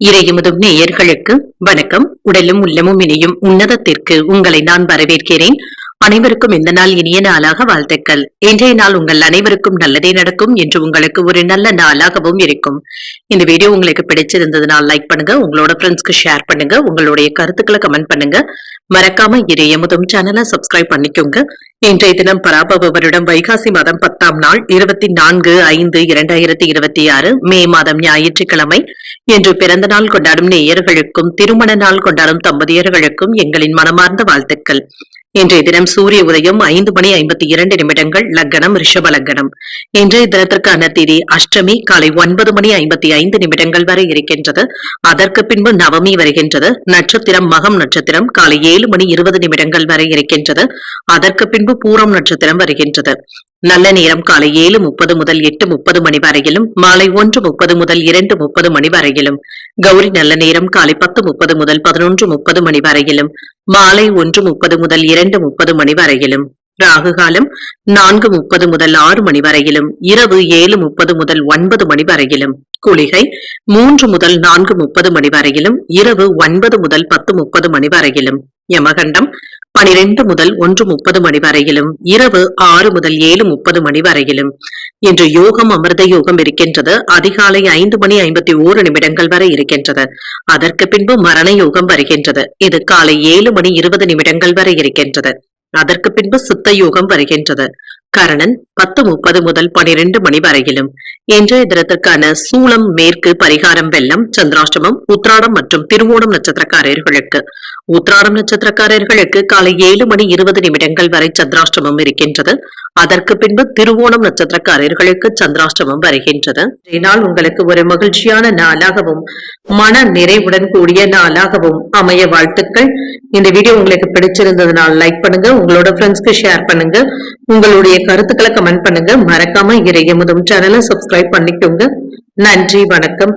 இறையமுதும் நேயர்களுக்கு வணக்கம். உடலும் உள்ளமும் இணையும் உன்னதத்திற்கு உங்களை நான் வரவேற்கிறேன். அனைவருக்கும் இந்த நாள் இனிய நாளாக வாழ்த்துக்கள். இன்றைய நாள் உங்கள் அனைவருக்கும் நல்லதே நடக்கும் என்று உங்களுக்கு ஒரு நல்ல நாளாகவும் இருக்கும். இந்த வீடியோ உங்களுக்கு பிடிச்சிருந்ததுனால் லைக் பண்ணுங்க, உங்களோட ஃப்ரெண்ட்ஸ்க்கு ஷேர் பண்ணுங்க, உங்களுடைய கருத்துக்களை கமெண்ட் பண்ணுங்க. மறக்காம இறையமுதும் சேனலை சப்ஸ்கிரைப் பண்ணிக்கோங்க. இன்றைய தினம் பராபவ வருடம் வைகாசி மாதம் 10ஆம் நாள் 24/5/2026 மே மாதம் ஞாயிற்றுக்கிழமை என்று பிறந்த நாள் கொண்டாடும் நேயர்களுக்கும் திருமண நாள் கொண்டாடும் தம்பதியர்களுக்கும் எங்களின் மனமார்ந்த வாழ்த்துக்கள். இன்றைய தினம் சூரிய உதயம் 5:52 லக்னம் ரிஷப லக்னம். இன்றைய தினத்திற்கான திதி அஷ்டமி காலை 9:55 வரை இருக்கின்றது. அதற்கு பின்பு நவமி வருகின்றது. நட்சத்திரம் மகம் நட்சத்திரம் காலை 7:20 வரை இருக்கின்றது. அதற்கு பின்பு பூரம் நட்சத்திரம் வருகின்றது. நல்ல நேரம் காலை 7:30 முதல் 8:30 மணி வரையிலும், மாலை 1:30 முதல் 2:30 மணி வரையிலும். கௌரி நல்ல நேரம் காலை 10:30 முதல் 11:30 மணி வரையிலும், மாலை 1:30 முதல் 2:30 மணி வரையிலும். ராகு காலம் 4:30 முதல் 6 மணி வரையிலும், இரவு 7:30 முதல் 9 மணி வரையிலும். குளிகை 3 முதல் 4:30 மணி வரையிலும், இரவு 9 முதல் 10:30 மணி வரையிலும். யமகண்டம் 12 முதல் 1:30 மணி வரையிலும், இரவு 6 முதல் 7:30 மணி வரையிலும். இன்று யோகம் அமிர்த யோகம் இருக்கின்றது. அதிகாலை 5:51 வரை இருக்கின்றது. அதற்கு பின்பு மரண யோகம் வருகின்றது. இது காலை 7:20 வரை இருக்கின்றது. அதற்கு பின்பு சித்த யோகம் வருகின்றது. கரணன் 10:30 முதல் 12 மணி வரையிலும். இன்றைய தினத்திற்கான சூலம் மேற்கு, பரிகாரம் வெள்ளம், சந்திராஷ்டமம் உத்ராடம் மற்றும் திருவோணம் நட்சத்திரக்காரர்களுக்கு. உத்ராடம் நட்சத்திரக்காரர்களுக்கு காலை 7:20 வரை சந்திராஷ்டமம் இருக்கின்றது. அதற்கு பின்பு திருவோணம் நட்சத்திரக்காரர்களுக்கு சந்திராஷ்டமம் வருகின்றது. நாள் உங்களுக்கு ஒரு மகிழ்ச்சியான நாளாகவும் மன நிறைவுடன் கூடிய நாளாகவும் அமைய வாழ்த்துக்கள். இந்த வீடியோ உங்களுக்கு பிடிச்சிருந்ததுனால் லைக் பண்ணுங்க, உங்களோட ஃப்ரெண்ட்ஸ்க்கு ஷேர் பண்ணுங்க, உங்களுடைய கருத்துக்களை கமெண்ட் பண்ணுங்க. மறக்காம இறையமுதும் சேனலை சப்ஸ்கிரைப் பண்ணிக்கோங்க. நன்றி, வணக்கம்.